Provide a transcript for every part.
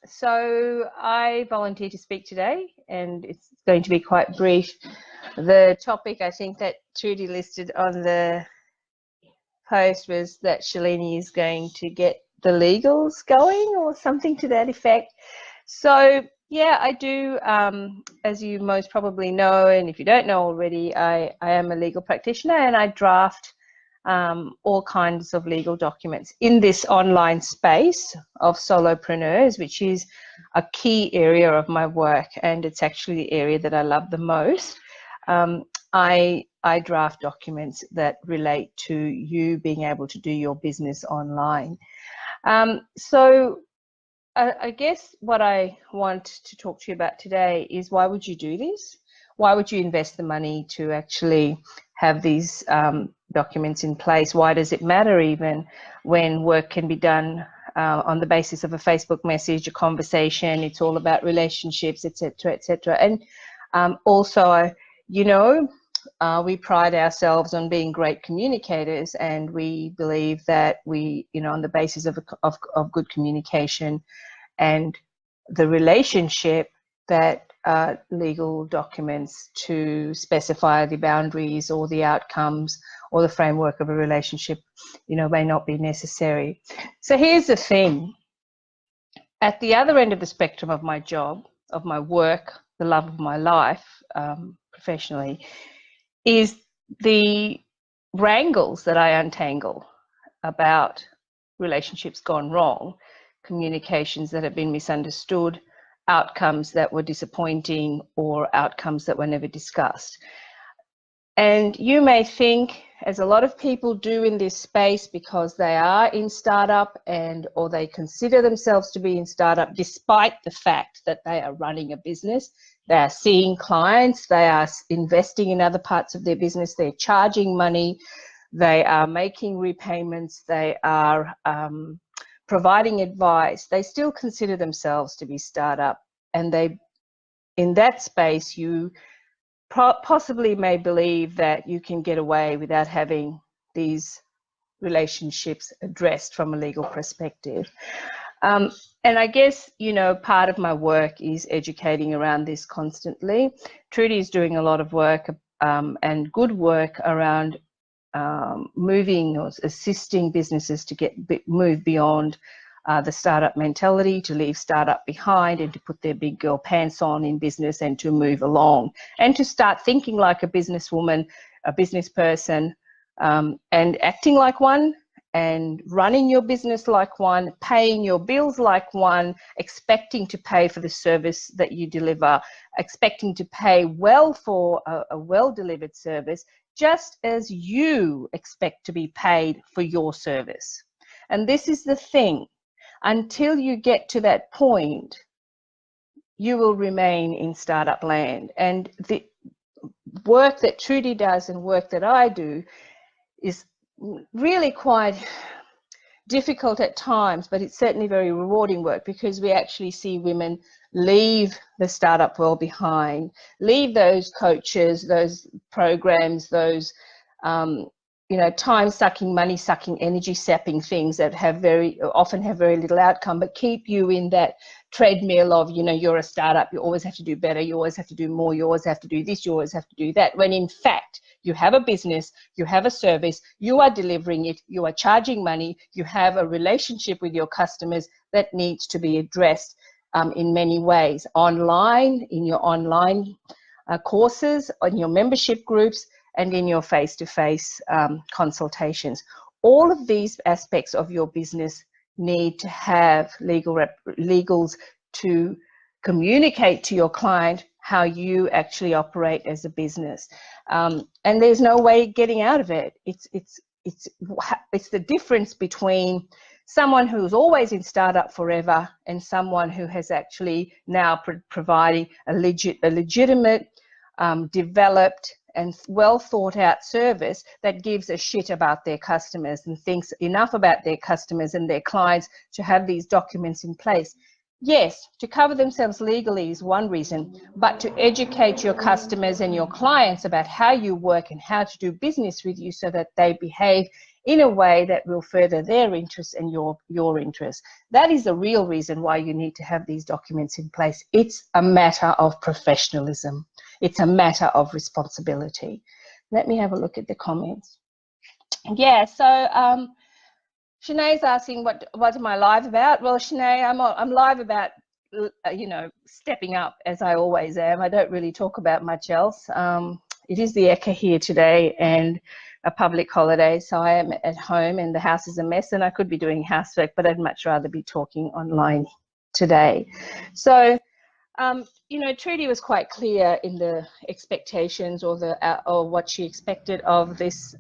So I volunteered to speak today, and it's going to be quite brief. The topic I think that Trudy listed on the post was that Shalini is going to get the legals going or something to that effect. So yeah, I do, as you most probably know, and if you don't know already, I am a legal practitioner, and I draft all kinds of legal documents in this online space of solopreneurs, which is a key area of my work, and it's actually the area that I love the most. I draft documents that relate to you being able to do your business online. So I guess what I want to talk to you about today is, why would you do this? Why would you invest the money to actually have these documents in place? Why does it matter even when work can be done on the basis of a Facebook message, a conversation? It's all about relationships, etc., etc. And also, you know, we pride ourselves on being great communicators, and we believe that we, you know, on the basis of good communication and the relationship, that legal documents to specify the boundaries or the outcomes or the framework of a relationship, you know, may not be necessary. So here's the thing. At the other end of the spectrum of my job, of my work, the love of my life professionally, is the wrangles that I untangle about relationships gone wrong, communications that have been misunderstood, outcomes that were disappointing, or outcomes that were never discussed. And you may think, as a lot of people do in this space, because they are in startup or they consider themselves to be in startup, despite the fact that they are running a business, they are seeing clients, they are investing in other parts of their business, they're charging money, they are making repayments, they are providing advice, they still consider themselves to be startup. And they, in that space, you possibly may believe that you can get away without having these relationships addressed from a legal perspective. And I guess, you know, part of my work is educating around this constantly. Trudy is doing a lot of work and good work around moving or assisting businesses to move beyond the startup mentality, to leave startup behind and to put their big girl pants on in business and to move along and to start thinking like a businesswoman, a business person, and acting like one, and running your business like one, paying your bills like one, expecting to pay for the service that you deliver, expecting to pay well for a well-delivered service, just as you expect to be paid for your service. And this is the thing. Until you get to that point, you will remain in startup land. And the work that Trudy does and work that I do is really quite difficult at times, but it's certainly very rewarding work, because we actually see women leave the startup world behind, leave those coaches, those programs, those you know, time-sucking, money-sucking, energy-sapping things that often have very little outcome, but keep you in that treadmill of, you know, you're a startup, you always have to do better, you always have to do more, you always have to do this, you always have to do that, when in fact you have a business, you have a service, you are delivering it, you are charging money, you have a relationship with your customers that needs to be addressed in many ways, online, in your online courses, on your membership groups, and in your face-to-face consultations. All of these aspects of your business need to have legals to communicate to your client how you actually operate as a business. And there's no way getting out of it. It's the difference between someone who's always in startup forever and someone who has actually now providing a legitimate, developed, and well thought out service that gives a shit about their customers and thinks enough about their customers and their clients to have these documents in place. Yes, to cover themselves legally is one reason, but to educate your customers and your clients about how you work and how to do business with you so that they behave in a way that will further their interests and your interests. That is the real reason why you need to have these documents in place. It's a matter of professionalism. It's a matter of responsibility. Let me have a look at the comments. Yeah, so Shanae's asking what am I live about? Well, Shanae, I'm live about, you know, stepping up, as I always am. I don't really talk about much else. It is the Ekka here today and a public holiday, so I am at home and the house is a mess and I could be doing housework, but I'd much rather be talking online today. So, you know, Trudy was quite clear in the expectations or what she expected of this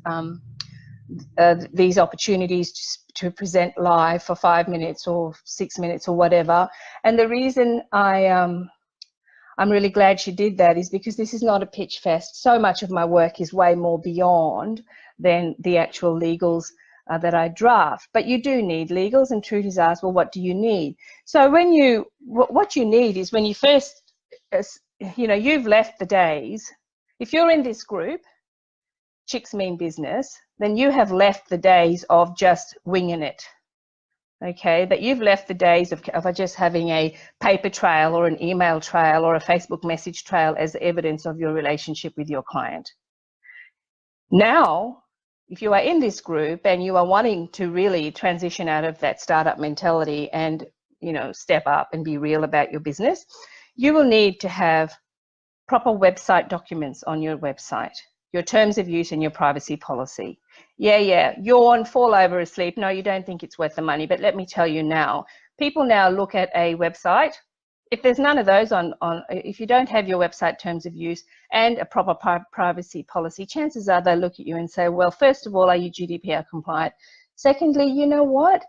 these opportunities to present live for 5 minutes or 6 minutes or whatever. And the reason I'm really glad she did that is because this is not a pitch fest. So much of my work is way more beyond than the actual legals that I draft. But you do need legals, and Trudy's asked, well, what do you need? So what you need is when you first, you know, you've left the days, if you're in this group, Chicks Mean Business, then you have left the days of just winging it. Okay, that you've left the days of just having a paper trail or an email trail or a Facebook message trail as evidence of your relationship with your client. Now, if you are in this group and you are wanting to really transition out of that startup mentality and, you know, step up and be real about your business, you will need to have proper website documents on your website, your terms of use and your privacy policy. Yeah, yawn, fall over asleep. No, you don't think it's worth the money, but let me tell you now, people now look at a website. If there's none of those if you don't have your website terms of use and a proper privacy policy, chances are they look at you and say, well, first of all, are you GDPR compliant? Secondly, you know what?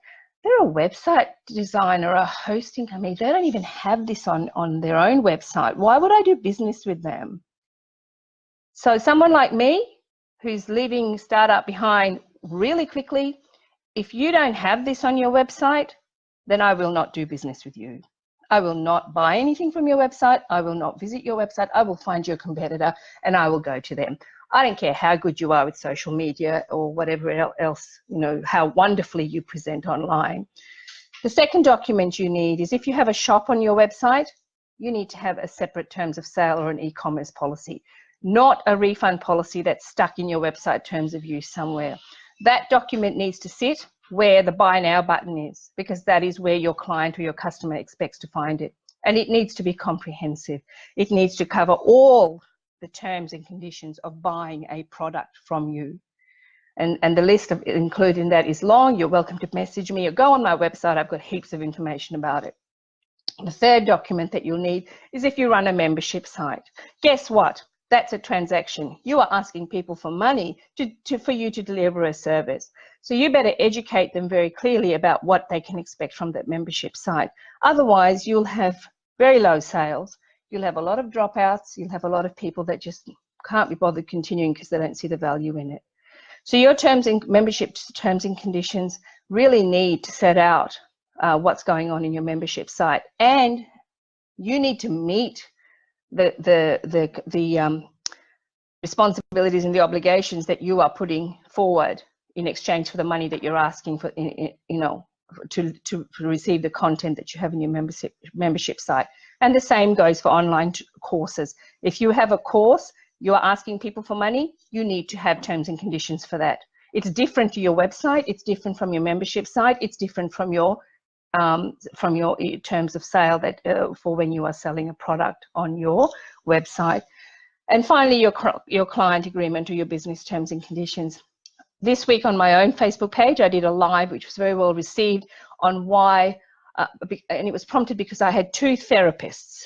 They're a website designer, a hosting company. They don't even have this on their own website. Why would I do business with them? So someone like me, who's leaving startup behind really quickly, if you don't have this on your website, then I will not do business with you. I will not buy anything from your website. I will not visit your website. I will find your competitor and I will go to them. I don't care how good you are with social media or whatever else, you know, how wonderfully you present online. The second document you need is if you have a shop on your website, you need to have a separate terms of sale or an e-commerce policy, not a refund policy that's stuck in your website terms of use somewhere. That document needs to sit where the buy now button is, because that is where your client or your customer expects to find it. And it needs to be comprehensive. It needs to cover all the terms and conditions of buying a product from you. And the list of included in that is long. You're welcome to message me or go on my website. I've got heaps of information about it. The third document that you'll need is if you run a membership site. Guess what? That's a transaction. You are asking people for money for you to deliver a service. So you better educate them very clearly about what they can expect from that membership site. Otherwise, you'll have very low sales. You'll have a lot of dropouts. You'll have a lot of people that just can't be bothered continuing because they don't see the value in it. So your membership terms and conditions really need to set out what's going on in your membership site, and you need to meet the responsibilities and the obligations that you are putting forward in exchange for the money that you're asking for, you know, to receive the content that you have in your membership site. And the same goes for online courses. If you have a course, you are asking people for money, you need to have terms and conditions for that. It's different to your website, it's different from your membership site, it's different from your terms of sale that for when you are selling a product on your website. And finally, your client agreement or your business terms and conditions. This week on my own Facebook page, I did a live, which was very well received, on why, and it was prompted because I had 2 therapists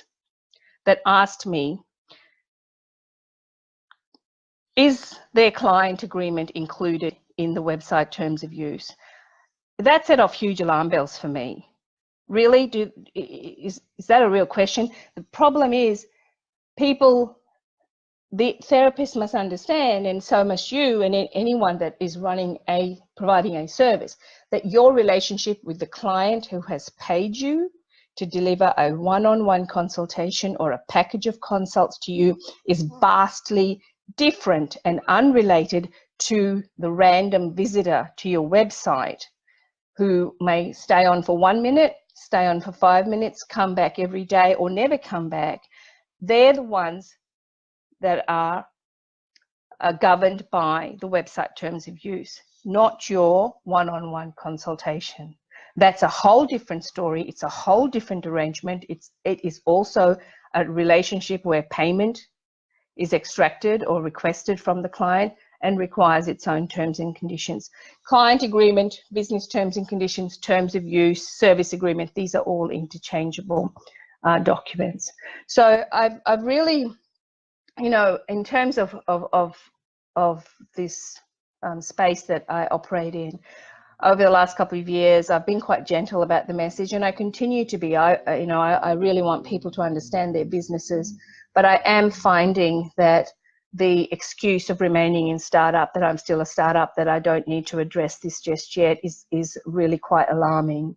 that asked me, is their client agreement included in the website terms of use? That set off huge alarm bells for me. Really, is that a real question? The problem is the therapist must understand, and so must you and anyone that is providing a service, that your relationship with the client who has paid you to deliver a one-on-one consultation or a package of consults to you is vastly different and unrelated to the random visitor to your website who may stay on for 1 minute, stay on for 5 minutes, come back every day, or never come back. They're the ones that are governed by the website terms of use, not your one-on-one consultation. That's a whole different story. It's a whole different arrangement. It is also a relationship where payment is extracted or requested from the client and requires its own terms and conditions. Client agreement, business terms and conditions, terms of use, service agreement, these are all interchangeable documents. So I've really, you know, in terms of this space that I operate in, over the last couple of years, I've been quite gentle about the message, and I continue to be. I really want people to understand their businesses, but I am finding that the excuse of remaining in startup, that I'm still a startup, that I don't need to address this just yet, is really quite alarming.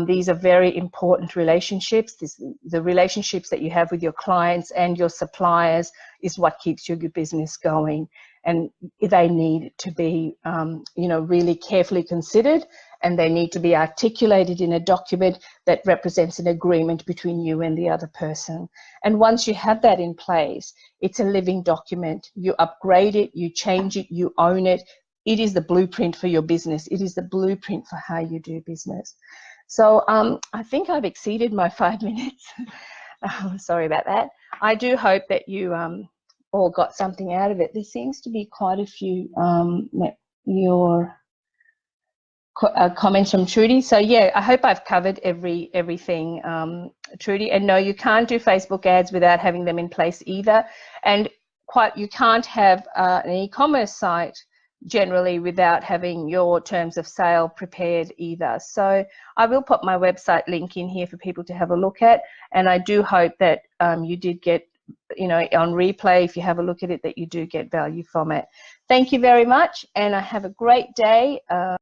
These are very important relationships. The relationships that you have with your clients and your suppliers is what keeps your business going. And they need to be, you know, really carefully considered, and they need to be articulated in a document that represents an agreement between you and the other person. And once you have that in place, it's a living document. You upgrade it, you change it, you own it. It is the blueprint for your business. It is the blueprint for how you do business. So I think I've exceeded my 5 minutes. Sorry about that. I do hope that you all got something out of it. There seems to be quite a few comments from Trudy. So yeah, I hope I've covered everything, Trudy. And no, you can't do Facebook ads without having them in place either. And you can't have an e-commerce site generally without having your terms of sale prepared either. So I will put my website link in here for people to have a look at. And I do hope that you did get, you know, on replay, if you have a look at it, that you do get value from it. Thank you very much, and I have a great day.